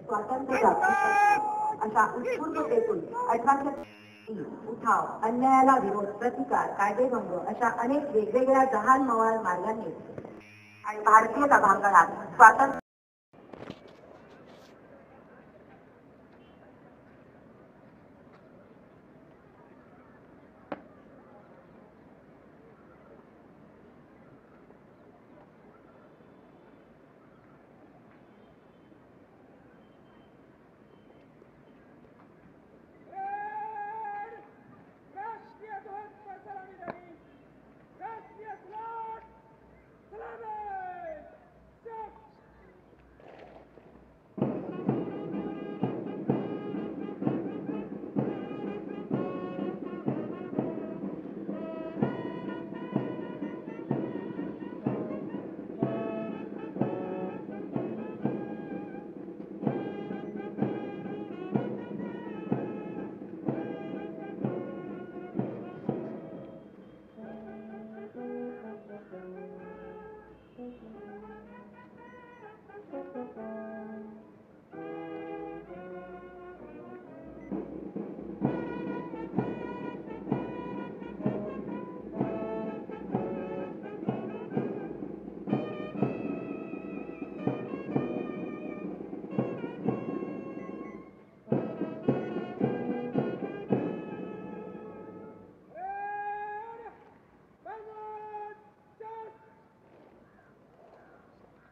स्वातंत्र्य अशा उत्स्फूर्ततेतून 1830 उठाव, अन्यायाला विरोध, प्रतिकार, कायदेभंग अशा अनेक वेगवेगळ्या जहाल मवाळ मार्गांनी आणि भारतीय सभांगणात स्वातंत्र्य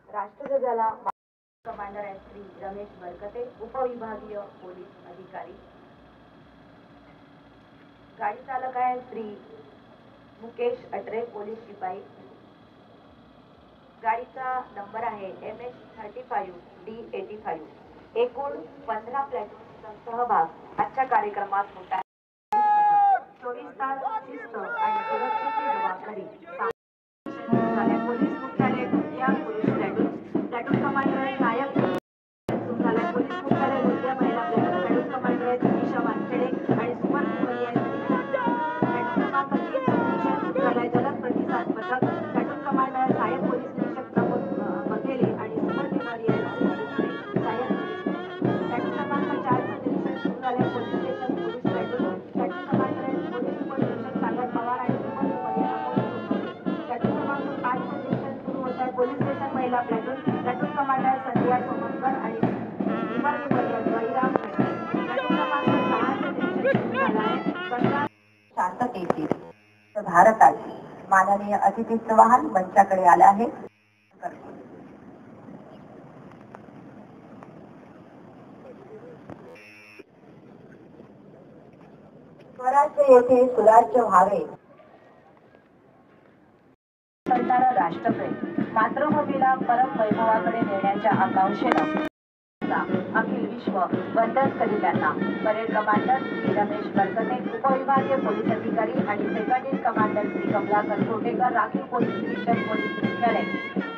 राष्ट्रध्वजाला कमांडर श्री रमेश बरकते, उपविभागीय पोलीस अधिकारी. गाडी चालक आहे श्री मुकेश अटरे, पोलीस शिपाई. गाडीचा नंबर आहे MS35D85. एकूण 15 प्लॅटूनचा सहभाग आजच्या कार्यक्रमात होता. 24 तास शिस्त आणि सुरक्षेची जबाबदारी पोलीस मुख्यालय गोंदिया, पोलीस प्लॅटून कमांडर नायक झाला. पोलीस मुख्यालय गोंदिया महिला प्लॅटून कमांडर दिशा वानखेडे आणि सुपर झालाय. जलद प्रतिसाद पथक प्लॅटून कमांडर सहाय्यक पोलीस निरीक्षक प्रमोद बघेले आणि सुपर सहाय्यक प्लॅटून क्रमांक 4 निरीक्षक सुरू झाले. Police station police platoon commander police उपनिरीक्षक सागर पवार आणि सुपर प्लॅटून क्रमांक 5 निरीक्षण सुरू होत आहे. पोलीस स्टेशन महिला प्लॅटून कमांडर संध्या सोमनकर आणि शांततेची भारताची माननीय अतिथी चव्हाण मंचाकडे आले आहे. स्वराज्य येथे सुराज्य व्हावे. करणारा राष्ट्रप्रेम मातृभूमीला परम वैभवाकडे नेण्याच्या आकांक्षेनं अखिल विश्व वंदन करीत त्यांना परेड कमांडर श्री रमेश बरकते, उपविभागीय पोलीस अधिकारी आणि second in commander Shri Kamalakar Kotekar, राखीव पोलीस निरीक्षक पोलीस मुख्यालय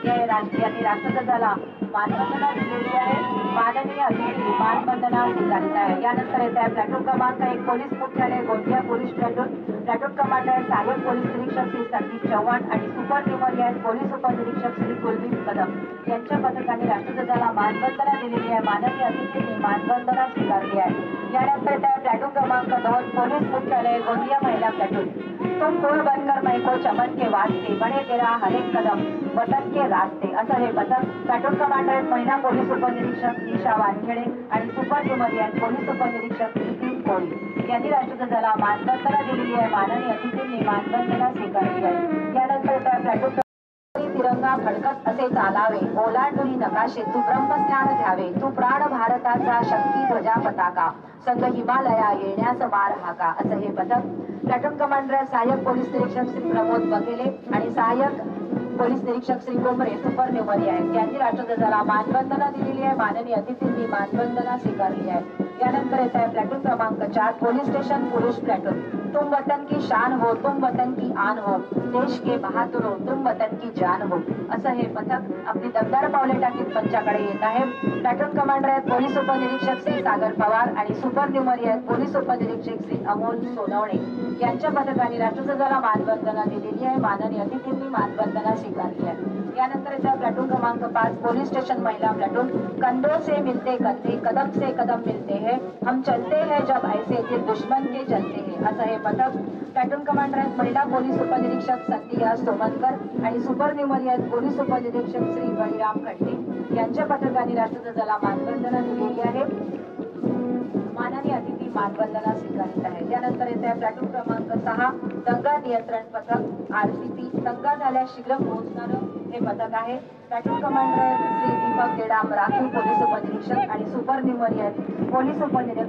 यांनी राष्ट्रध्वजाला मानवंदना दिलेली आहे. माननीय अतिथी मानवंदना स्वीकारत आहे. यानंतर येत आहे प्लॅटून क्रमांक 1 पोलीस मुख्यालय गोंदिया, पोलीस प्लॅटून कमांडर सहाय्यक पोलीस निरीक्षक श्री संदीप चव्हाण आणि सुपर न्यूमरियन पोलीस उपनिरीक्षक श्री कुलदीप कदम यांच्या पथकाने राष्ट्रध्वजाला मानवंदना दिलेली आहे. माननीय अतिथींनी मानवंदना स्वीकारली आहे. यानंतर त्या प्लॅटून क्रमांक 2 पोलीस मुख्यालय गोंदिया महिला प्लॅटून तुम फूल बनकर मैं को चमन के वास्ते बने तेरा हर एक कदम वतन के रास्ते असं हे पथक प्लॅटून कमांडर महिला पोलीस उपनिरीक्षक दिशा वानखेडे आणि सुपर न्यूमरियन पोलीस उपनिरीक्षक नितीन कोळी यांनी राष्ट्रध्वजाला मानवंदना दिलेली आहे. माननीय अतिथींनी मानवंदना स्वीकारली आहे. यानंतर त्या प्लॅटून तिरंगा फडकत असे चालावे, ओलांडुनी नकाशे तू ब्रह्मज्ञान घ्यावे, तू प्राण भारताचा शक्ती ध्वजा पताका, संग हिमालया येण्यास मार हाका असं हे पथक प्लॅटून कमांडर सहाय्यक पोलीस निरीक्षक श्री प्रमोद बघेले आणि सहाय्यक पोलीस निरीक्षक श्री कोमरे सुपर न्यूमरी आहेत. यांनी राष्ट्रध्वजाला मानवंदना दिलेली आहे. माननीय अतिथींनी मानवंदना स्वीकारली आहे. यानंतर येत आहे प्लॅटून क्रमांक 4 पोलीस स्टेशन पोलीस प्लॅटून तुम वतन की शान हो, तुम वतन की आन हो, देश के बहादुर हो, तुम वतन की जान हो, असं हे पथक आपली दमदार पावले टाकीत पंचाकडे येत आहे. प्लॅटून कमांडर आहेत पोलीस उपनिरीक्षक श्री सागर पवार आणि सुपर न्यूमरी आहेत पोलीस उपनिरीक्षक श्री अमोल सोनवणे यांच्या पथकाने राष्ट्रध्वजाला मानवंदना दिलेली आहे. माननीय अतिथींनी मानवंदना स्वीकारली आहे. यानंतर येत्या प्लॅटून क्रमांक 5 पोलीस स्टेशन महिला प्लॅटून, कंधों से मिलते कंधे, कदम से कदम मिलते हैं, हम चलते हैं जब ऐसे दिल दुश्मन के जलते हैं, असं हे पथक. प्लॅटून कमांडर आहेत महिला पोलीस उपनिरीक्षक संध्या सोमनकर आणि सुपर न्यूमरी आहेत पोलीस उपनिरीक्षक श्री बळीराम खट्टे यांच्या पथकाने राष्ट्रध्वजाला मानवंदना दिलेली आहे. माननीय अतिथी मानवंदना स्वीकारत आहे. त्यानंतर येत्या प्लॅटून क्रमांक 6 दंगा नियंत्रण पथक आरसीपी, दंगा झाल्यास शीघ्र पोहोचणारं हे पथक आहे. प्लॅटून कमांडर आहेत श्री दीपक देडाम राखीव पोलीस उपनिरीक्षक आणि सुपर न्यूमरी आहेत पोलीस उपनिरीक्षक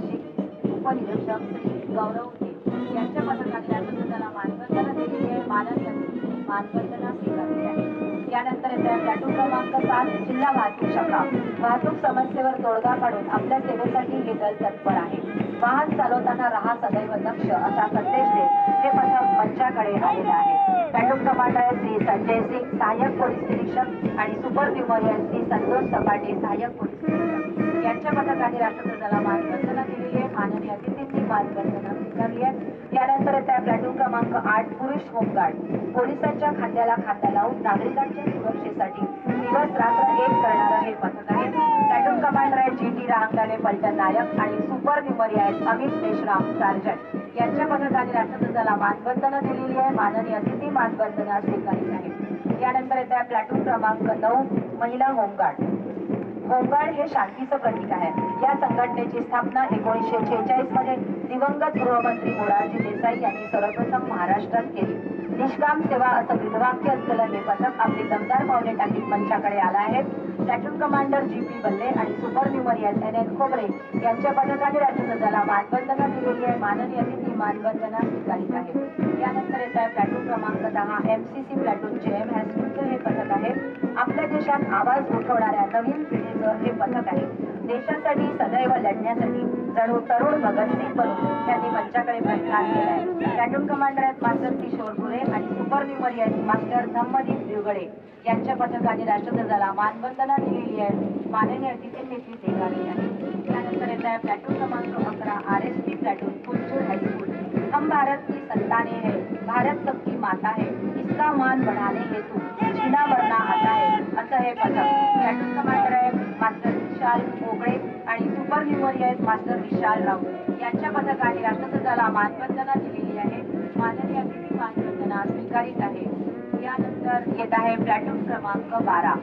श्री गौरव के यांच्या पथकाने राष्ट्रध्वजाला मानवंदना दिलेली आहे. माननीय अतिथी मानवंदना स्वीकारली आहे. यानंतर येत्या प्लॅटून क्रमांक 7 जिल्हा वाहतूक शाखा, वाहतूक समस्येवर तोडगा काढून आपल्या सेवेसाठी हे दल तत्पर आहे. वाहन चालवताना राहा सदैव दक्ष असा संदेश देत हे पथक मंचाकडे आलेलं आहे. प्लॅटून कमांडर आहे श्री संजय सिंग सहाय्यक पोलीस निरीक्षक आणि सुपर न्यूमरी आहे श्री संतोष सपाटे सहाय्यक पोलीस निरीक्षक यांच्या पथकाने राष्ट्रध्वजाला मानवंदना दिलेली आहे. माननीय अतिथींनी मानवंदना स्वीकारली आहे. यानंतर येत्या प्लॅटून क्रमांक 8 पुरुष होमगार्ड, पोलिसांच्या खांद्याला खांदा लावून नागरिकांच्या सुरक्षेसाठी दिवस रात्र एक करणारं हे पथक आहे. प्लॅटून कमांडर आहे GT राहंगाले पलटण नायक आणि सुपर न्यूमरी आहेत अमित मेश्राम सार्जंट यांच्या पथकाने राष्ट्रध्वजाला मानवंदना दिलेली आहे. माननीय अतिथी मानवंदना स्वीकारली आहे. यानंतर येत्या प्लॅटून क्रमांक 9 महिला होमगार्ड. होमगार्ड हे शांतीचं प्रतीक आहे. या संघटनेची स्थापना 1946 मध्ये दिवंगत गृहमंत्री मोरारजी देसाई यांनी सर्वप्रथम महाराष्ट्रात केली. निष्काम सेवा असं ब्रीदवाक्य असलेलं हे पथक आपली दमदार पावले टाकीत मंचाकडे आलं आहे. प्लॅटून कमांडर GP बल्ले आणि सुपर न्यूमरी NN खोबरे यांच्या पथकाने राष्ट्रध्वजाला मानवंदना दिलेली आहे. माननीय अतिथी मानवंदना स्वीकारित आहे. यानंतर येत आहे प्लॅटून क्रमांक 10 MCC प्लॅटून JM हायस्कूलचं हे पथक आहे. आपल्या देशात आवाज उठवणाऱ्या नवीन पिढीचं हे पथक आहे. देशासाठी सदैव लढण्यासाठी जणू तरुण भगतसिंग बनून त्यांनी मंचाकडे प्रस्थान केलं आहे. प्लॅटून कमांडर आहेत मास्टर किशोर गुरे आणि सुपर न्यूमरी आहेत मास्टर धम्मदीप दिवगडे यांच्या पथकाने राष्ट्रध्वजाला मानवंदना दिलेली आहे. माननीय अतिथींनी ती स्वीकारली आहे. त्यानंतर येत आहे प्लॅटून क्रमांक 11 RSP प्लॅटून फुलचूर हायस्कूल. हम भारत की संतानें है, भारत सबकी माता है, इसका मान बढ़ाने हेतु जीना मरना आता है, असं हे पथक. प्लॅटून कमांडर आहे मास्टर विशाल मोगळे आणि सुपर न्यूमरी आहेत मास्टर विशाल राऊत यांच्या पथकाने राष्ट्रध्वजाला मानवंदना दिलेली आहे. माननीय अतिथी मानवंदना स्वीकारित आहे. यानंतर येत आहे प्लॅटून क्रमांक 12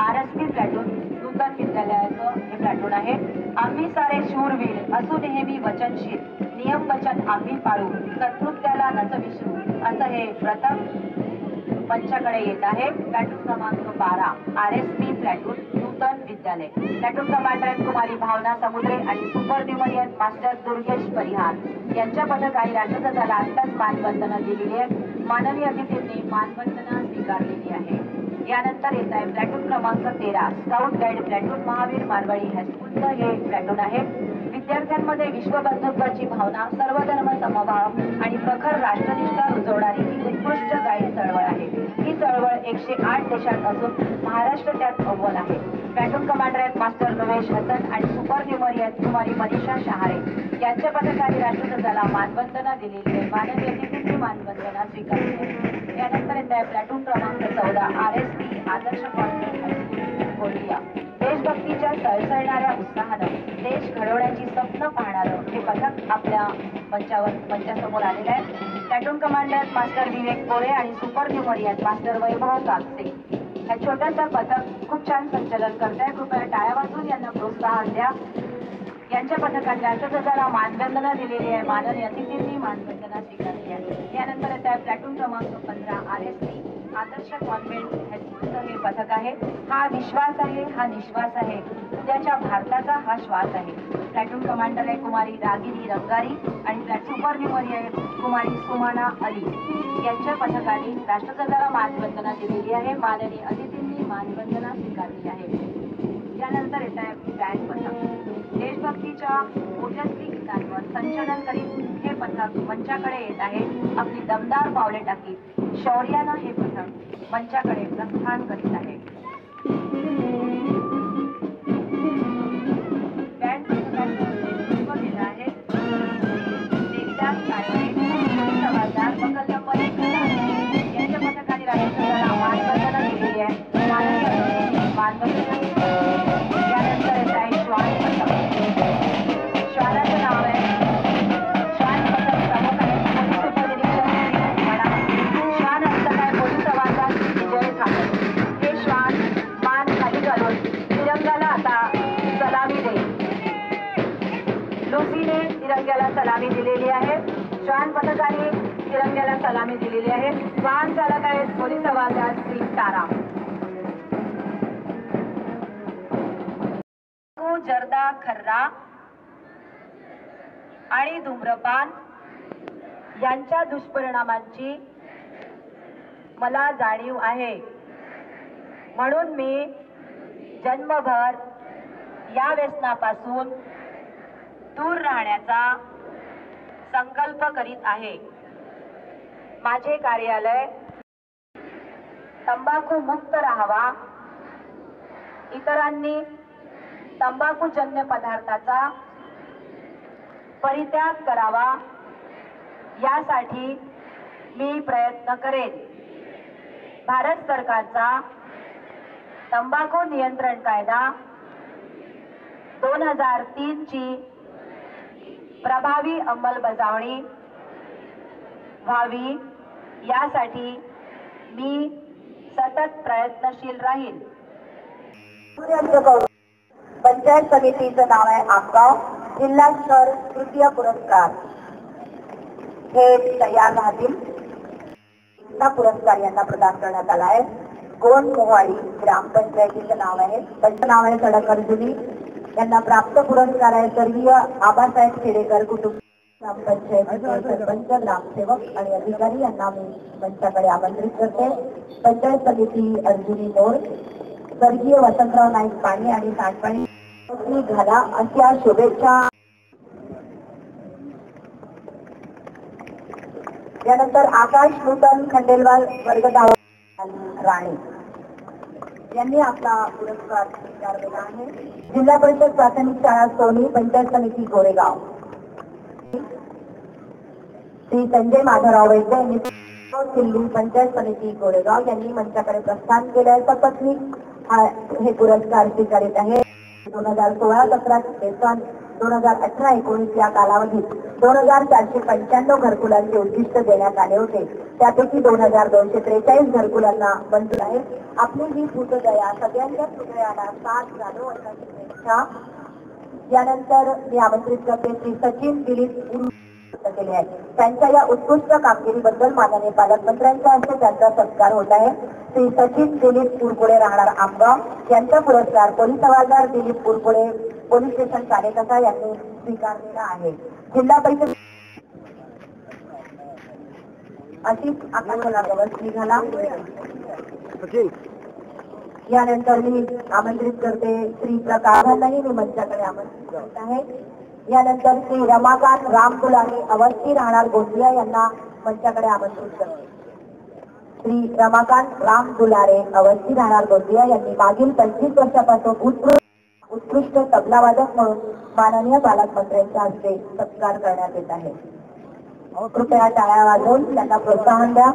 RSP प्लॅटून नूतन विद्यालयाचं हे प्लॅटून आहे. आम्ही सारे शूरवीर असू नेहमी वचनशील, नियम वचन आम्ही पाळू, कर्तृत्वाला नच विसरू, असं हे प्रथम मंचाकडे येत आहे. प्लॅटून क्रमांक 12 RSP प्लॅटून नूतन विद्यालय. प्लॅटून कमांडर आहेत कुमारी भावना समुद्रे आणि सुपर न्यूमरी आहेत मास्टर दुर्गेश परिहार यांच्या पथकाने राष्ट्रध्वजाला आत्ताच मानवंदना दिलेली आहे. माननीय अतिथींनी मानवंदना स्वीकारलेली आहे. यानंतर येत आहे प्लॅटून क्रमांक 13 scout guide platoon Mahavir Marwadi हायस्कूलचं हे प्लॅटून आहे. विद्यार्थ्यांमध्ये विश्वबंधुत्वाची भावना, सर्वधर्म समभाव आणि प्रखर राष्ट्रनिष्ठा रुजवणारी ही उत्कृष्ट गाईड चळवळ आहे. ही चळवळ 108 देशात असून महाराष्ट्र त्यात अव्वल आहे. प्लॅटून कमांडर आहेत मास्टर नवेश हसन आणि सुपर न्यूमरी आहेत कुमारी मनीषा शहारे यांच्या पथकाने राष्ट्रध्वजाला मानवंदना दिलेली आहे. माननीय अतिथींनी मानवंदना स्वीकारली आहे. यानंतर येत आहे प्लॅटून क्रमांक 14 RSP आदर्श कॉन्व्हेंट हायस्कूल गोंदिया. देशभक्तीच्या सळसळणाऱ्या उत्साहानं देश घडवण्याची स्वप्न पाहणारं हे पथक आपल्या मंचासमोर आलेलं आहे. प्लॅटून कमांडर मास्टर विवेक कोळे आणि सुपर न्यूमरी आहेत मास्टर वैभव कापसे. हा छोटासा पथक खूप छान संचलन करत आहे. कृपया टाळ्या वाजवून यांना प्रोत्साहन द्या. यांच्या पथकाने राष्ट्रध्वजाला मानवंदना दिलेली आहे. माननीय अतिथींनी मानवंदना स्वीकारली आहे. यानंतर येत आहे प्लॅटून क्रमांक 15 RSP आदर्श कॉन्व्हेंट हायस्कूलचं हे पथक आहे. हा विश्वास आहे, हा निश्वास आहे, उद्याच्या भारताचा हा श्वास आहे. प्लॅटून कमांडर आहे कुमारी रागिनी रंगारी आणि सुपर न्यूमरी आहे कुमारी सुमाना अली यांच्या पथकाने राष्ट्रध्वजाला मानवंदना दिलेली आहे. माननीय अतिथींनी मानवंदना स्वीकारली आहे. यानंतर येत आहे बँड पथक. देशभक्तीच्या ओजस्वी गीतांवर संचलन करीत हे पथक मंचाकडे येत आहे. आपली दमदार पावले टाकीत शौर्यानं हे पथक मंचाकडे प्रस्थान करीत आहे. बँड पथकाचं नेतृत्व केलं आहे देवीदास काळवडे, सवालदार वकल यांच्या पथकाने राज्यसभेला मानवंदना दिलेली आहे. यानंतर येत आहे श्वान पथक. श्वानाचं नाव आहे श्वान पथक प्रमुख आहे पोलीस उपनिरीक्षक म्हणा. श्वान असतं काय पोलीस हवालदार विजय ठाकरे. हे श्वान मान खाली घालून तिरंगाला आता सलामी देईल. लुसीने तिरंग्याला सलामी दिलेली आहे. श्वान पथकाने तिरंग्याला सलामी दिलेली आहे. वाहन चालक आहेत पोलीस हवालदार श्री तारा. जर्दा खर्रा आणि धूम्रपान यांच्या दुष्परिणामांची मला जाणीव आहे. म्हणून मी जन्मभर या व्यसनापासून दूर राहण्याचा संकल्प करीत आहे. माझे कार्यालय तंबाखू मुक्त राहावा, इतरांनी तंबाखूजन्य पदार्थाचा परित्याग करावा यासाठी मी प्रयत्न करेन. भारत सरकारचा तंबाखू नियंत्रण कायदा 2003 ची प्रभावी अंमलबजावणी व्हावी यासाठी मी सतत प्रयत्नशील राहील. पंचायत समितीचं नाव आहे आमगाव. जिल्हा स्तर तृतीय पुरस्कार हे तयार राहतील. पुरस्कार यांना प्रदान करण्यात आला आहे. गोंड मोवाडी ग्रामपंचायतीचं नाव आहे. त्यांचं नाव आहे सडक अर्जुनी. यांना प्राप्त पुरस्कार आहे स्वर्गीय आबासाहेब खेडेकर कुटुंब ग्रामपंचायतीचे सरपंच, ग्रामसेवक आणि अधिकारी यांना मी मंचाकडे आमंत्रित करते. पंचायत समिती अर्जुनी मोर, स्वर्गीय वसंतराव नाईक पाणी आणि सांडपाणी घाला अशा शुभेच्छा. यानंतर आकाश नूतन खंडेलवाल वर्ग 10 राणे यांनी आपला पुरस्कार स्वीकारलेला आहे. जिल्हा परिषद प्राथमिक शाळा सोनी, पंचायत समिती गोरेगाव श्री संजय माधवराव वैद्य यांनी दिल्ली पंचायत समिती गोरेगाव यांनी मंचाकडे प्रस्थान केले आहे. सपत्नीक हे पुरस्कार स्वीकारित आहे. 2016-17 2018-19 या कालावधीत 2495 घरकुलांचे उद्दिष्ट देण्यात आले होते. त्यापैकी 2243 घरकुलांना मंजूर आहे. आपली ही भूतदया सगळ्यांच्या हृदयाला साथ घालो अशी शुभेच्छा. यानंतर मी आमंत्रित करते श्री सचिन दिलीप केले आहे. त्यांच्या या उत्कृष्ट कामगिरीबद्दल माननीय पालकमंत्र्यांच्या हस्ते त्यांचा सत्कार होत आहे. श्री सचिन दिलीप पुरपुडे राहणार आमगाव यांचा पुरस्कार पोलीस हवालदार दिलीप पुरपुडे पोलीस स्टेशन कार्यकर्ता यांनी स्वीकारलेला आहे. जिल्हा परिषद अशीच आकाशाला गवस निघाला. यानंतर मी आमंत्रित करते श्री प्रकाशांनाही मी मंचाकडे आमंत्रित करत आहे. यानंतर श्री रमाकांत रामदुलारे अवस्थी राहणार गोंदिया यांना मंचाकडे आमंत्रित करते. श्री रमाकांत रामदुलारे अवस्थी राहणार गोंदिया यांनी मागील 25 वर्षापासून उत्कृष्ट तबलावादक म्हणून माननीय पालकमंत्र्यांच्या हस्ते सत्कार करण्यात येत आहे. कृपया टाळ्या वाजवून त्यांना प्रोत्साहन द्या.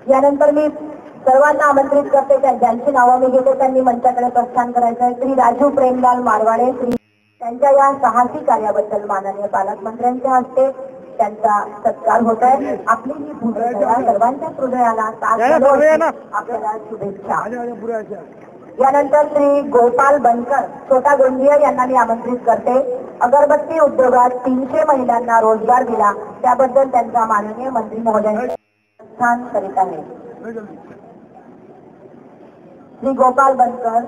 यानंतर मी सर्वांना आमंत्रित करते ज्यांची नावं मी घेते त्यांनी मंचाकडे प्रस्थान करायचं आहे. श्री राजू प्रेमलाल मारवाडे श्री त्यांच्या या साहसी कार्याबद्दल माननीय पालकमंत्र्यांच्या हस्ते त्यांचा सत्कार होत आहे. आपली ही भूमिका सर्वांच्या हृदयाला आपल्याला शुभेच्छा. यानंतर श्री गोपाल बनकर छोटा गोंदिया यांना मी आमंत्रित करते. अगरबत्ती उद्योगात 300 महिलांना रोजगार दिला त्याबद्दल त्यांचा माननीय मंत्री महोदय स्थान करीत आहे. श्री गोपाल बनकर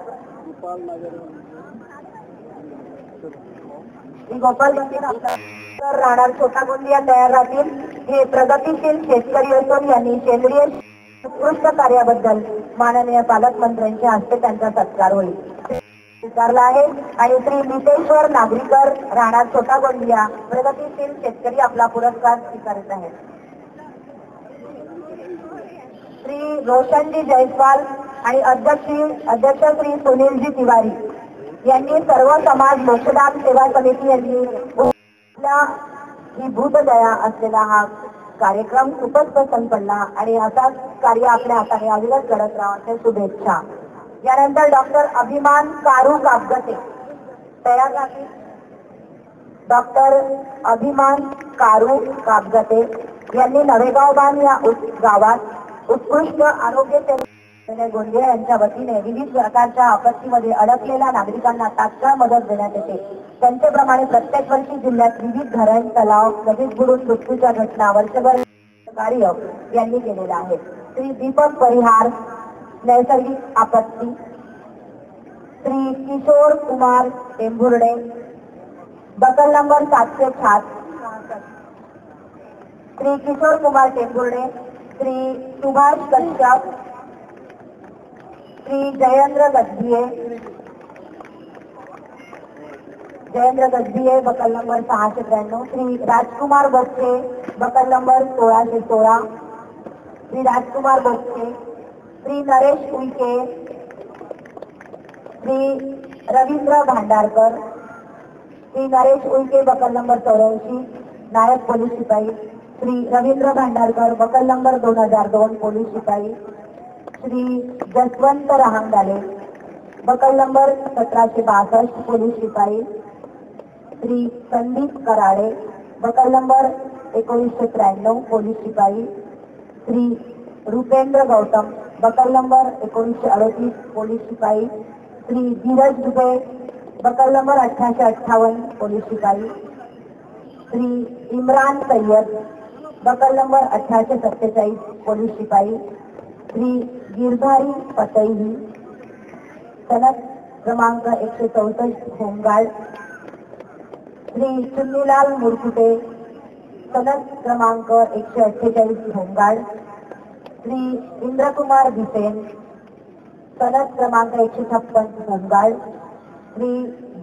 राहणार छोटा गोंदिया तयार राहतील. हे प्रगतीशील शेतकरी असून यांनी सेंद्रिय उत्कृष्ट कार्याबद्दल माननीय पालकमंत्र्यांच्या हस्ते त्यांचा सत्कार होईल. स्वीकारला आहे आणि श्री नितेश्वर नागरीकर राणा छोटा गोंदिया प्रगतीशील शेतकरी आपला पुरस्कार स्वीकारत आहेत. श्री रोशनजी जयस्वाल आणि अध्यक्ष श्री सुनीलजी तिवारी यांनी सर्व समाज मोक्षदान सेवा समिती यांनी ही भूतदया असलेला हा कार्यक्रम खूपच पसंत पडला आणि असाच कार्य आपल्या हाताने अविरत घडत राहा असे शुभेच्छा. यानंतर डॉक्टर अभिमान कारू कापगते तयार झाली. डॉक्टर अभिमान कारू कापगते यांनी नवेगाव बांध या गावात उत्कृष्ट आरोग्य सेवा गोंदिया यांच्या वतीने विविध प्रकारच्या आपत्तीमध्ये अडकलेल्या नागरिकांना तात्काळ मदत देण्यात येते. त्यांच्याप्रमाणे प्रत्येक वर्षी जिल्ह्यात विविध धरण तलाव नदीत बुडून मृत्यूच्या घटना वर्षभर कार्य यांनी केलेलं आहे. श्री दीपक परिहार नैसर्गिक आपत्ती, Shri Kishor Kumar Tembhurde buckle number 766, Shri Kishor Kumar Tembhurde, Shri Subhash Kashyap, Shri Jayendra Gajbhiye buckle number 693, Shri Rajkumar Bogse buckle number 1616, Shri Rajkumar Bogse, Shri Naresh Uike, Shri Ravindra Bhandarkar, Shri Naresh Uike buckle number 84 नायक पोलीस शिपाई, Shri Ravindra Bhandarkar buckle number 2002 police शिपाई, Shri Jaswant Rahangale buckle number 1762 police शिपाई, Shri Sandeep Karade buckle number 1993 police शिपाई, Shri Rupendra Gautam buckle number 1938 police शिपाई, Shri Dheeraj Dubey buckle number 1858 police शिपाई, Shri Imran Sayyad buckle number 1847 police शिपाई, श्री गिरधारी पतई सनद क्रमांक 164 होमगार्ड, श्री चुन्नीलाल मुरकुटे सनद क्रमांक 148 होमगार्ड, श्री इंद्रकुमार भिसेन सनद क्रमांक 156 होमगार्ड, श्री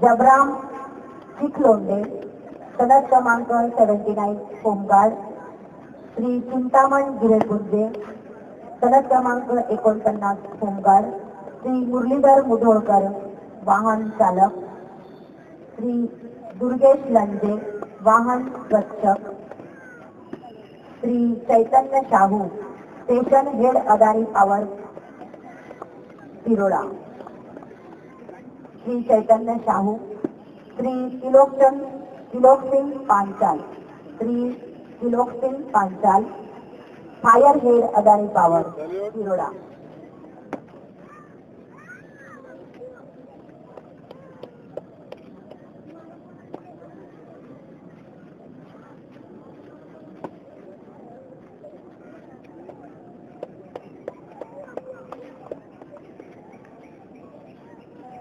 जबराम चिखलोंडे सनद क्रमांक 79 होमगार्ड, श्री चिंतामण गिरेगुंजे सनद क्रमांक 49 होमगार्ड, श्री मुरलीधर मुधोळकर वाहन चालक, श्री दुर्गेश लंजे वाहन रक्षक, Shri Chaitanya Shahu station head Adani power Tiroda, Shri Chaitanya Shahu, Shri Tilok Singh Panchal, Shri Tilok Singh Panchal fire head Adani power Tiroda.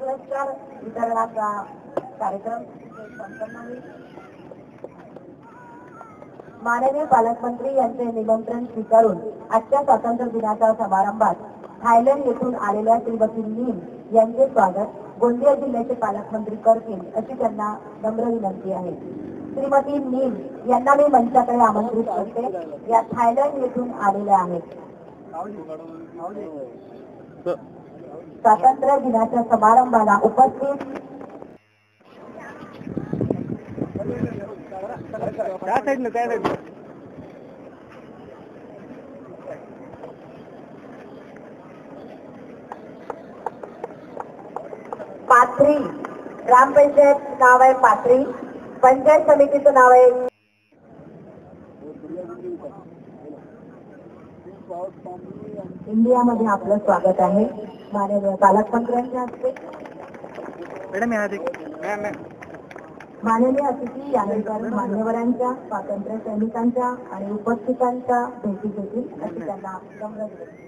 पुरस्कार वितरणाचा कार्यक्रम संपन्न होईल. माननीय पालकमंत्री यांचे निमंत्रण स्वीकारून आजच्या स्वातंत्र्य दिनाच्या समारंभात थायलंड येथून आलेल्या श्रीमती नीम यांचे स्वागत गोंदिया जिल्ह्याचे पालकमंत्री करतील अशी त्यांना नम्र विनंती आहे. श्रीमती नीम यांना मी मंचाकडे आमंत्रित करते. या थायलंड येथून आलेल्या आहेत. स्वातंत्र्य दिनाच्या समारंभाला उपस्थित पाथरी ग्रामपंचायत नाव आहे. पाथरी पंचायत समितीचं नाव आहे. इंडियामध्ये आपलं स्वागत आहे. माननीय पालकमंत्र्यांच्या हस्ते माननीय अतिथी यानंतर मान्यवरांच्या स्वातंत्र्य सैनिकांच्या आणि उपस्थितांच्या भेटी घेतील अशी त्यांना नम्र विनंती.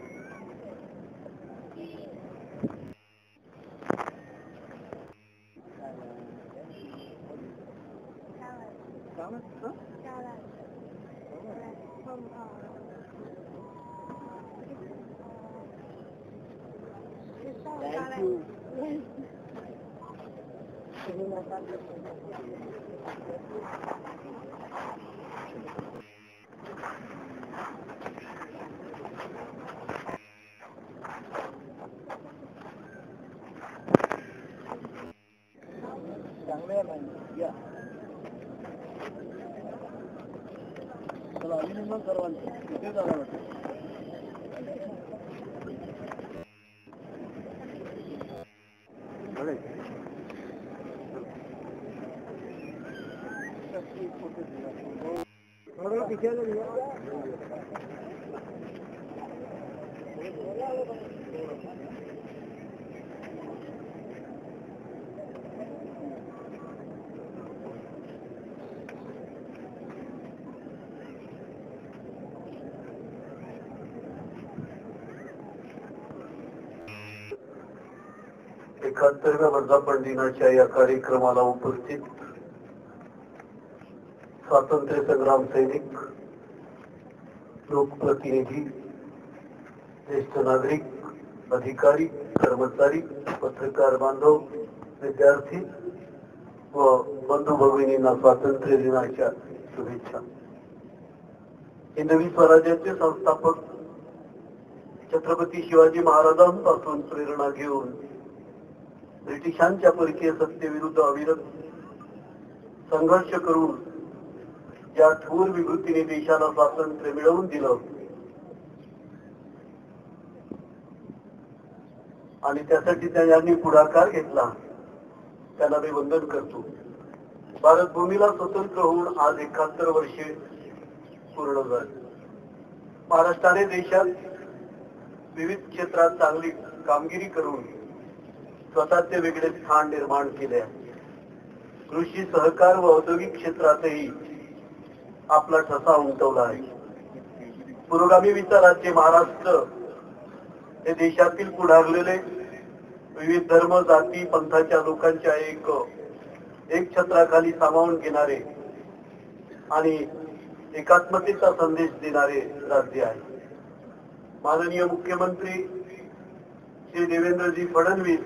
एकाहत्तरव्या वर्धापन दिनाच्या या कार्यक्रमाला उपस्थित स्वातंत्र्य संग्राम सैनिक, लोकप्रतिनिधी, ज्येष्ठ नागरिक, अधिकारी, कर्मचारी, पत्रकार बांधव, विद्यार्थी व बंधू भगिनींना स्वातंत्र्य दिनाच्या शुभेच्छा. हिंदवी स्वराज्याचे संस्थापक छत्रपती शिवाजी महाराजांपासून प्रेरणा घेऊन ब्रिटिशांच्या परकीय सत्तेविरुद्ध अविरत संघर्ष करून ज्या थोर विभूतीने देशाला स्वातंत्र्य मिळवून दिलं आणि त्यासाठी त्यांनी पुढाकार घेतला, त्यांना मी वंदन करतो. भारत भूमीला स्वतंत्र होऊन आज 71 वर्षे पूर्ण झाली. महाराष्ट्राने देशात विविध क्षेत्रात चांगली कामगिरी करून स्वतःचे वेगळे स्थान निर्माण केले आहे. कृषी, सहकार व औद्योगिक क्षेत्रातही आपला ठसा उमटवला आहे. पुरोगामी विचाराचे महाराष्ट्र हे देशातील पुढारलेले विविध धर्म, जाती, पंथाच्या लोकांच्या एक छत्राखाली सामावून घेणारे आणि एकात्मतेचा संदेश देणारे राज्य आहे. माननीय मुख्यमंत्री श्री देवेंद्रजी फडणवीस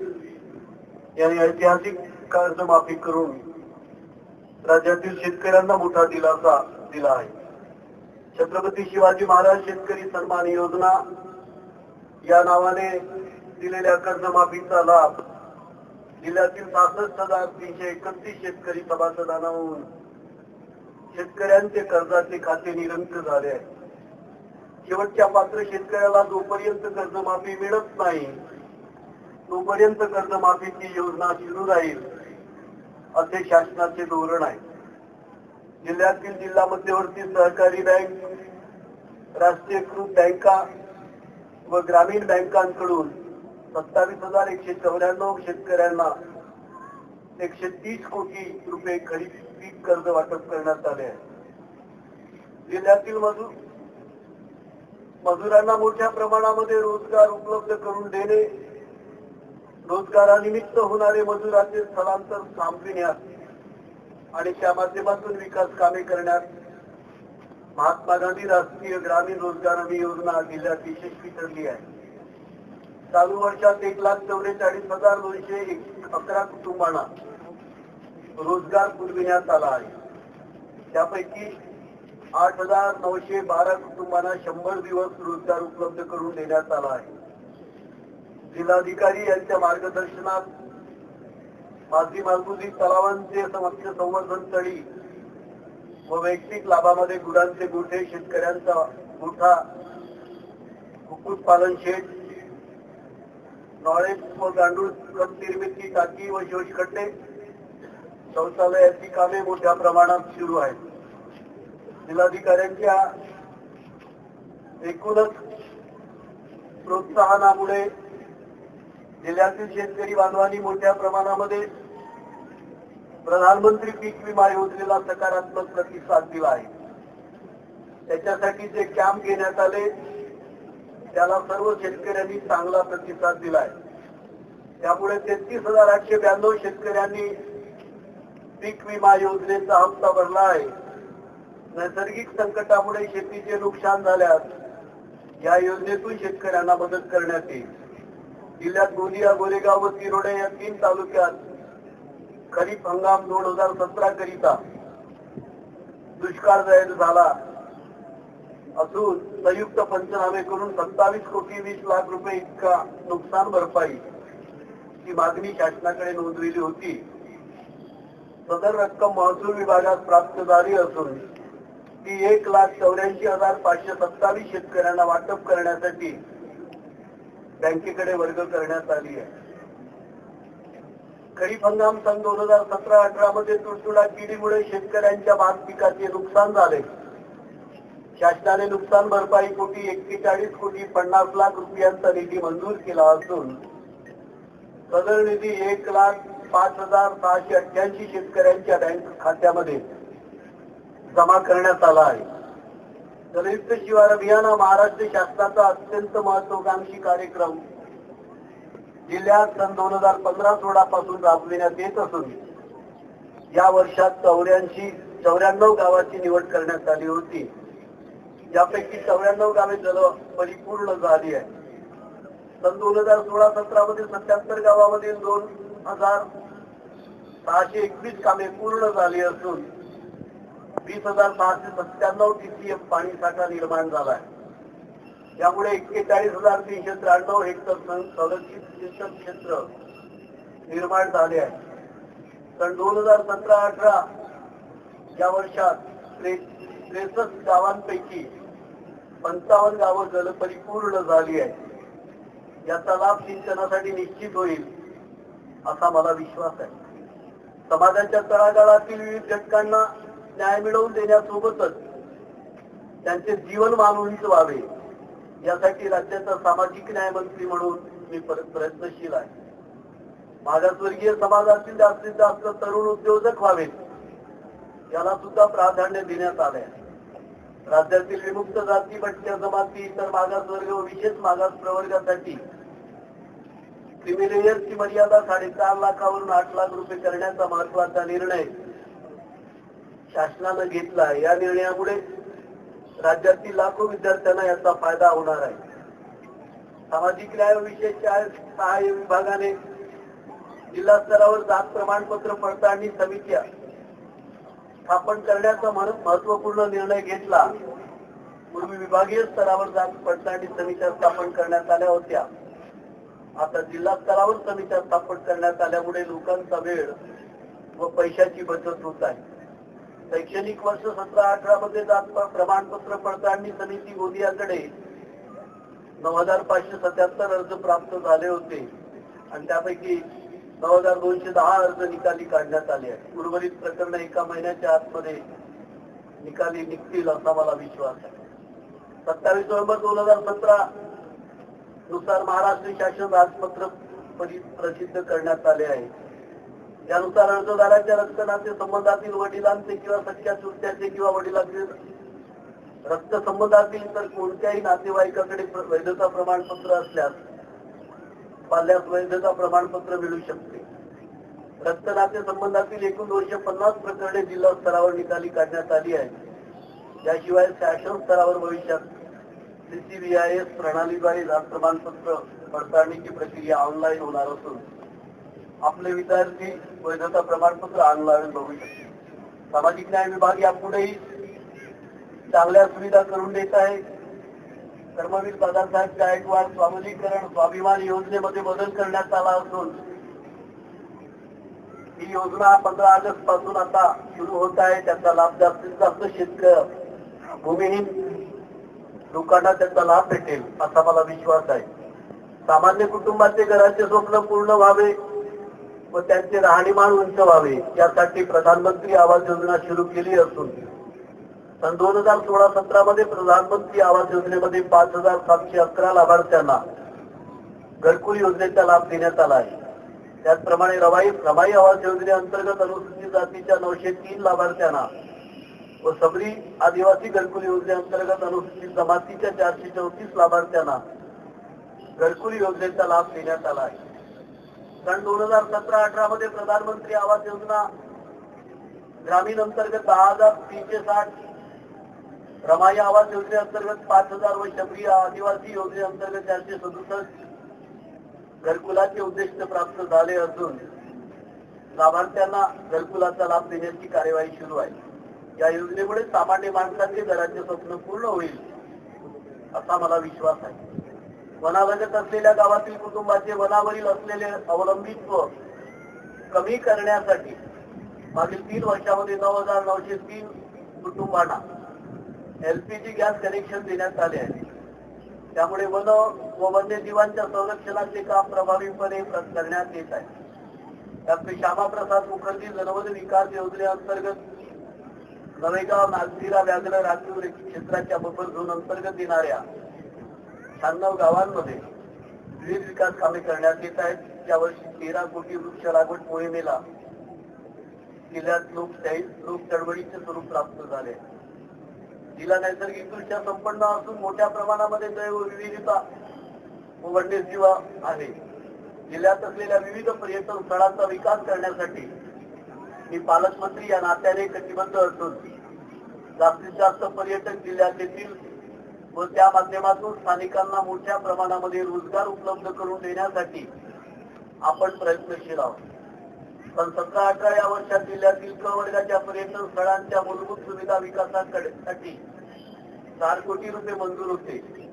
यांनी ऐतिहासिक कर्जमाफी करून राज्यातील शेतकऱ्यांना मोठा दिलासा दिला आहे. छत्रपती शिवाजी महाराज शेतकरी सन्मान योजना या नावाने दिलेल्या कर्जमाफीचा लाभ जिल्ह्यातील 66,331 शेतकरी सभासदांना शेतकऱ्यांचे कर्जाचे खाते निरंक झाले आहे. शेवटच्या पात्र शेतकऱ्याला जोपर्यंत कर्जमाफी मिळत नाही तोपर्यंत कर्जमाफीची योजना सुरू राहील असे शासनाचे धोरण आहे. जिल्ह्यातील जिल्हा मध्यवर्ती सहकारी बँक, राष्ट्रीयकृत बँका व ग्रामीण बँकांकडून 27,194 शेतकऱ्यांना 130 कोटी रुपये खरीप पीक कर्ज वाटप करण्यात आले आहे. जिल्ह्यातील मजुरांना मोठ्या प्रमाणामध्ये रोजगार उपलब्ध करून देणे, रोजगारानिमित्त होणारे मजुरांचे स्थलांतर थांबविण्यात आणि त्या माध्यमातून विकास कामे करण्यात महात्मा गांधी राष्ट्रीय ग्रामीण रोजगार हमी योजना जिल्ह्यात यशस्वी ठरली आहे. चालू वर्षात 1,44,211 कुटुंबांना रोजगार पुरविण्यात आला आहे. त्यापैकी 8,912 कुटुंबांना 100 दिवस रोजगार उपलब्ध करून देण्यात आला आहे. जिल्हाधिकारी यांच्या मार्गदर्शनात माजी मालगुजी तलावांचे मत्स्य संवर्धन तळी व वैयक्तिक लाभामध्ये गुरांचे गोठे, शेतकऱ्यांचा गोठा, कुक्कुटपालन शेड, नॉलेज व गांडूळ खत निर्मिती टाकी व शोषखड्डे, शौचालयाची कामे मोठ्या प्रमाणात सुरू आहेत. जिल्हाधिकाऱ्यांच्या एकूणच प्रोत्साहनामुळे जिल्ह्यातील शेतकरी बांधवांनी मोठ्या प्रमाणामध्ये प्रधानमंत्री पीक विमा योजनेला सकारात्मक प्रतिसाद दिला आहे. त्याच्यासाठी जे कॅम्प घेण्यात आले त्याला सर्व शेतकऱ्यांनी चांगला प्रतिसाद दिलाय. त्यामुळे 33,892 शेतकऱ्यांनी पीक विमा योजनेचा हप्ता भरला आहे. नैसर्गिक संकटामुळे शेतीचे नुकसान झाल्यास या योजनेतून शेतकऱ्यांना मदत करण्यात येईल. जिल्ह्यात गोंदिया, गोरेगाव व तिरोडा या 3 तालुक्यात खरीप हंगाम 2017 करिता दुष्काळ जाहीर झाला असून संयुक्त पंचनामे करून 27 कोटी 20 लाख रुपये इतका नुकसान भरपाई ही मागणी शासनाकडे नोंदविली होती. सदर रक्कम महसूल विभागात प्राप्त झाली असून ती 1,84,527 शेतकऱ्यांना वाटप करण्यासाठी बँकेकडे वर्ग करण्यात आली आहे. खरीप हंगाम सन 2017-18 मध्ये तुडतुडा किडीमुळे शेतकऱ्यांच्या भात पिकाचे नुकसान झाले. शासनाने नुकसान भरपाई पोटी 41 कोटी 50 लाख रुपयांचा निधी मंजूर केला असून सदर निधी 1,05,688 शेतकऱ्यांच्या बँक खात्यामध्ये जमा करण्यात आला आहे. जलयुक्त शिवार अभियान हा महाराष्ट्र शासनाचा अत्यंत महत्वाकांक्षी कार्यक्रम जिल्ह्यात सन 2015-16 पासून राबविण्यात येत असून या वर्षात 94 गावाची निवड करण्यात आली होती. यापैकी 94 गावे परिपूर्ण झाली आहे. सन 2016-17 मध्ये 77 गावामधील 2,621 कामे पूर्ण झाली असून 20,697 TCF पाणी साठा निर्माण झाला आहे. यामुळे 41,393 हेक्टर संरक्षित सिंचन क्षेत्र निर्माण झाले आहे. सन 2017-18 या वर्षात 63 गावांपैकी 55 गावं जलपरिपूर्ण झाली आहे. याचा लाभ सिंचनासाठी निश्चित होईल असा मला विश्वास आहे. समाजाच्या तळागाळातील विविध घटकांना न्याय मिळवून देण्यासोबतच त्यांचे जीवनमान उंच व्हावे यासाठी राज्याचा सामाजिक न्याय मंत्री म्हणून मी प्रयत्नशील आहे. मागासवर्गीय समाजातील जास्तीत जास्त तरुण उद्योजक व्हावेत याला सुद्धा प्राधान्य देण्यात आले आहे. राज्यातील विमुक्त जाती, भटक्या जमाती, इतर मागासवर्ग व विशेष मागास प्रवर्गासाठी क्रिमिलेयरची मर्यादा 4.5 लाखावरून 8 लाख रुपये करण्याचा महत्वाचा निर्णय शासनानं घेतला आहे. या निर्णयामुळे राज्यातील लाखो विद्यार्थ्यांना याचा फायदा होणार आहे. सामाजिक न्याय व विशेष सहाय्य विभागाने जिल्हा स्तरावर जात प्रमाणपत्र पडताळणी समित्या स्थापन करण्याचा महत्वपूर्ण निर्णय घेतला. पूर्वी विभागीय स्तरावर जात पडताळणी समित्या स्थापन करण्यात आल्या होत्या. आता जिल्हा स्तरावर समित्या स्थापन करण्यात आल्यामुळे लोकांचा वेळ व पैशाची बचत होत आहे. शैक्षणिक वर्ष 17-18 मध्ये जात प्रमाणपत्र पडताळणी समिती गोंदियाकडे 9,577 अर्ज प्राप्त झाले होते आणि त्यापैकी 9,210 अर्ज निकाली काढण्यात आले आहेत. उर्वरित प्रकरण एका महिन्याच्या आतमध्ये निकाली निघतील असा मला विश्वास आहे. 27 नोव्हेंबर 2017 नुसार महाराष्ट्र शासन राजपत्र प्रसिद्ध करण्यात आले आहे. त्यानुसार अर्जदाराच्या रक्त नाते संबंधातील वडिलांचे किंवा सख्या चुलत्याचे किंवा वडिलांचे रक्त संबंधातील इतर कोणत्याही नातेवाईकाकडे वैधता प्रमाणपत्र असल्यास पाल्यास वैधता प्रमाणपत्र मिळू शकते. रक्त नाते संबंधातील एकूण 250 प्रकरणे जिल्हा स्तरावर निकाली काढण्यात आली आहे. याशिवाय शासन स्तरावर भविष्यात CCVIS प्रणालीद्वारे जात प्रमाणपत्र पडताळणीची प्रक्रिया ऑनलाईन होणार असून आपले विद्यार्थी वैधता प्रमाणपत्र ऑनलाईन बघू शकतील. सामाजिक न्याय विभाग यापुढेही चांगल्या सुविधा करून देत आहे. कर्मवीर दादासाहेब गायकवाड स्वावलीकरण स्वाभिमान योजनेमध्ये बदल करण्यात आला असून ही योजना 15 ऑगस्ट पासून आता सुरू होत आहे. त्याचा लाभ जास्तीत जास्त शेतकरी भूमिहीन लोकांना त्याचा लाभ भेटेल असा मला विश्वास आहे. सामान्य कुटुंबाचे घराचे स्वप्न पूर्ण व्हावे व त्यांचे राहणीमान उंच व्हावे यासाठी प्रधानमंत्री आवास योजना सुरू केली असून सन 2016-17 मध्ये प्रधानमंत्री आवास योजनेमध्ये 5,711 लाभार्थ्यांना घरकुल योजनेचा लाभ देण्यात आला आहे. त्याचप्रमाणे रमाई आवास योजनेअंतर्गत अनुसूचित जातीच्या 903 लाभार्थ्यांना व सबरी आदिवासी घरकुल योजनेअंतर्गत अनुसूचित जमातीच्या 434 लाभार्थ्यांना घरकुल योजनेचा लाभ देण्यात आला आहे. सन 2017-18 मध्ये प्रधानमंत्री आवास योजना ग्रामीण अंतर्गत 10,360, रमाई आवास योजनेअंतर्गत 5,000 व शबरी आदिवासी योजनेअंतर्गत 467 घरकुलाचे उद्दिष्ट प्राप्त झाले असून लाभार्थ्यांना घरकुलाचा लाभ देण्याची कार्यवाही सुरू आहे. या योजनेमुळे सामान्य माणसांचे घराचे स्वप्न पूर्ण होईल असा मला विश्वास आहे. वनालगत असलेल्या गावातील कुटुंबाचे वनावरील असलेले अवलंबित्व कमी करण्यासाठी मागील 3 वर्षामध्ये 9,903 कुटुंबांना LPG गॅस कनेक्शन देण्यात आले आहे. त्यामुळे वन व वन्यजीवांच्या संरक्षणाचे काम प्रभावीपणे करण्यात येत आहे. डॉक्टर श्यामाप्रसाद मुखर्जी जनवन विकास योजनेअंतर्गत नवेगाव, नागझिरा, व्याघ्र राखीव क्षेत्राच्या बफर झोन अंतर्गत येणाऱ्या 96 गावांमध्ये विविध विकास कामे करण्यात येत आहेत. यावर्षी 13 कोटी वृक्ष लागवड मोहिमेला जिल्ह्यात लोक चळवळीचे स्वरूप प्राप्त झाले. जिल्हा नैसर्गिकदृष्ट्या संपन्न असून मोठ्या प्रमाणामध्ये जैवविविधता व वन्यजीव आहे. जिल्ह्यात असलेल्या विविध पर्यटन स्थळांचा विकास करण्यासाठी मी पालकमंत्री या नात्याने कटिबद्ध असून जास्तीत जास्त पर्यटक जिल्ह्यात येतील व त्या माध्यमातून स्थानिकांना मोठ्या प्रमाणामध्ये रोजगार उपलब्ध करून देण्यासाठी आपण प्रयत्नशील आहोत. पण 17-18 या वर्षात जिल्ह्यातील क वर्गाच्या पर्यटन स्थळांच्या मूलभूत सुविधा विकासासाठी 4 कोटी रुपये मंजूर होते.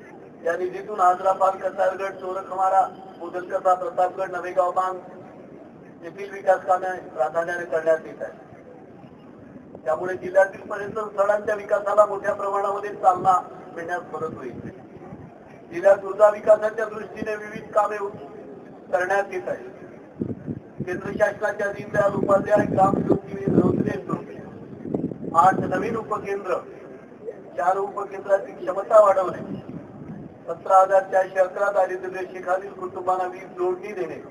या निधीतून आजरापाल, कसारगड, चोरखमारा, मुदलकसा, प्रतापगड, नवेगाव बांध येथील विकास कामे प्राधान्याने करण्यात येत आहे. त्यामुळे जिल्ह्यातील पर्यटन स्थळांच्या विकासाला मोठ्या प्रमाणामध्ये चालना मिळण्यास मदत होईल. जिल्ह्यात ऊर्जा विकासाच्या दृष्टीने विविध कामे करण्यात येत आहे. केंद्र शासनाच्या दीनदयाल उपाध्याय ग्राम ज्योती योजनेतून 8 नवीन उपकेंद्र, 4 उपकेंद्राची क्षमता वाढवणे, 17,411 दारिद्र्य रेषेखालील कुटुंबांना वीज जोडणी देणे,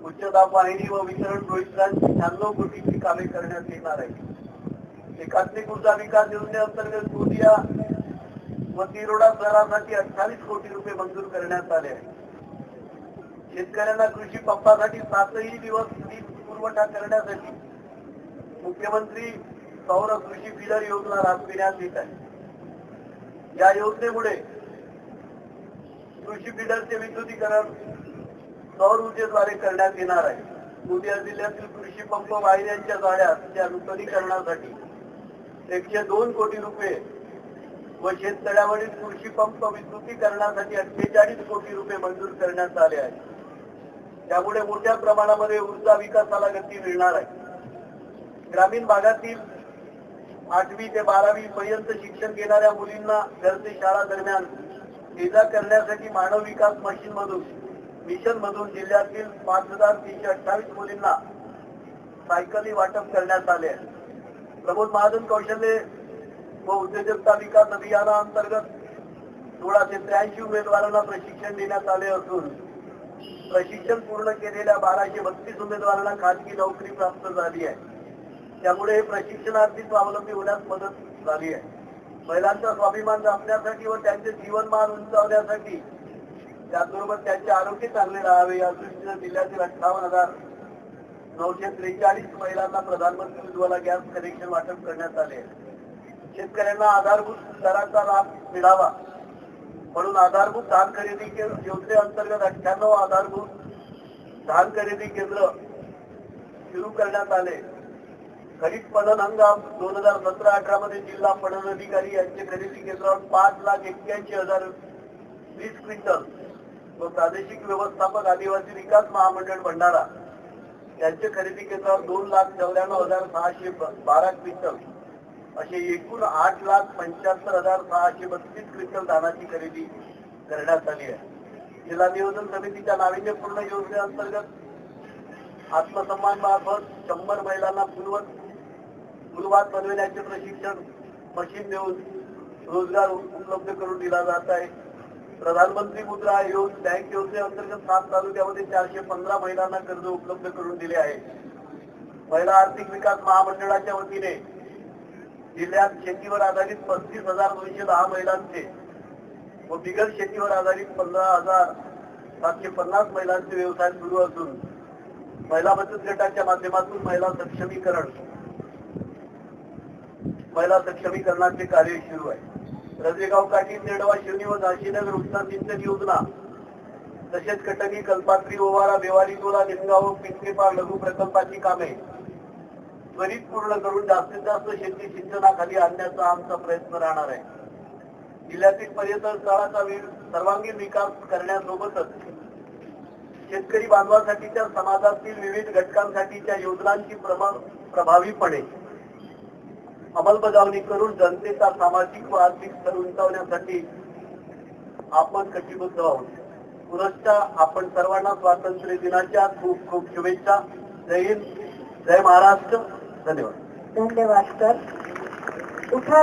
उच्च दाब वाहिनी व वितरण रोहित्रांची 96 कोटीची कामे करण्यात येणार आहे. एकात्मिक ऊर्जा विकास योजनेअंतर्गत गोंदिया व तिरोडा शहरासाठी 28 कोटी रुपये मंजूर करण्यात आले आहे. शेतकऱ्यांना कृषी पंपासाठी 7ही दिवस वीज पुरवठा करण्यासाठी मुख्यमंत्री सौर कृषी फिडर योजना राबविण्यात येत आहे. या योजनेमुळे कृषी फिडरचे विद्युतीकरण सौर ऊर्जेद्वारे करण्यात येणार आहे. गोंदिया जिल्ह्यातील कृषी पंप वाहिन्यांच्या जाळ्याच्या नूतनीकरणासाठी 102 कोटी रुपये व शेततळ्यावरील कृषी पंप विद्युतीकरणासाठी 48 कोटी रुपये मंजूर करण्यात आले आहेत. त्यामुळे मोठ्या प्रमाणामध्ये ऊर्जा विकासाला गती मिळणार आहे. ग्रामीण भागातील 8वी ते 12वी पर्यंत शिक्षण घेणाऱ्या मुलींना घर ते शाळा दरम्यान ये-जा करण्यासाठी मानव विकास मिशन मधून जिल्ह्यातील 5,328 मुलींना सायकली वाटप करण्यात आले आहे. प्रमोद महाजन कौशल्य व उद्योजकता विकास अभियानाअंतर्गत 1683 उमेदवारांना प्रशिक्षण देण्यात आले असून प्रशिक्षण पूर्ण केलेल्या 1232 उमेदवारांना खाजगी नोकरी प्राप्त झाली आहे. त्यामुळे हे प्रशिक्षणार्थी स्वावलंबी होण्यास मदत झाली आहे. महिलांचा स्वाभिमान जपण्यासाठी व त्यांचे जीवनमान उंचावण्यासाठी त्याचबरोबर त्यांचे आरोग्य चांगले राहावे या दृष्टीने जिल्ह्यातील 58,943 महिलांना प्रधानमंत्री उज्ज्वला गॅस कनेक्शन वाटप करण्यात आले. शेतकऱ्यांना आधारभूत दराचा लाभ मिळावा म्हणून आधारभूत धान खरेदी योजनेअंतर्गत 98 आधारभूत धान खरेदी केंद्र सुरू करण्यात आले. खरीप पणन हंगाम 2017-18 मध्ये जिल्हा पणन अधिकारी यांचे खरेदी केंद्रावर 5,81,020 क्विंटल व प्रादेशिक व्यवस्थापक आदिवासी विकास महामंडळ भंडारा यांचे खरेदी केंद्रावर 2,94,612 क्विंटल असे एकूण 8,75,632 क्विंटल धानाची खरेदी करण्यात आली आहे. जिल्हा नियोजन समितीच्या नाविन्यपूर्ण योजनेअंतर्गत आत्मसन्मान मार्फत 100 महिलांना फुलवात बनविण्याचे प्रशिक्षण मशीन देऊन रोजगार उपलब्ध करून दिला जात आहे. प्रधानमंत्री मुद्रा बँक योजनेअंतर्गत 7 तालुक्यामध्ये 415 महिलांना कर्ज उपलब्ध करून दिले आहे. महिला आर्थिक विकास महामंडळाच्या वतीने जिल्ह्यात शेतीवर आधारित 35,210 महिलांचे व बिगर शेतीवर आधारित 15,750 महिलांचे व्यवसाय सुरू असून महिला बचत गटाच्या माध्यमातून महिला सक्षमीकरणाचे कार्य सुरू आहे. रजेगाव काठी, तेडवा, शिवनी व झाशीनगर उपसा सिंचन योजना तसेच कटणी, कल्पात्री, ओवारा, बेवारी, टोला, निमगाव, पिंपरीपार लघु प्रकल्पाची कामे त्वरित पूर्ण करून जास्तीत जास्त शेती सिंचनाखाली आणण्याचा आमचा प्रयत्न राहणार आहे. जिल्ह्यातील पर्यटन स्थळाचा सर्वांगीण विकास करण्यासोबतच शेतकरी बांधवांसाठीच्या समाजातील विविध घटकांसाठीच्या योजनांची प्रभावीपणे अंमलबजावणी करून जनतेचा सामाजिक व आर्थिक स्तर उंचावण्यासाठी आपण कटिबद्ध आहोत. पुनश्च आपण सर्वांना स्वातंत्र्य दिनाच्या खूप खूप शुभेच्छा. जय हिंद, जय महाराष्ट्र. धन्यवाद. धन्यवाद सर. उठा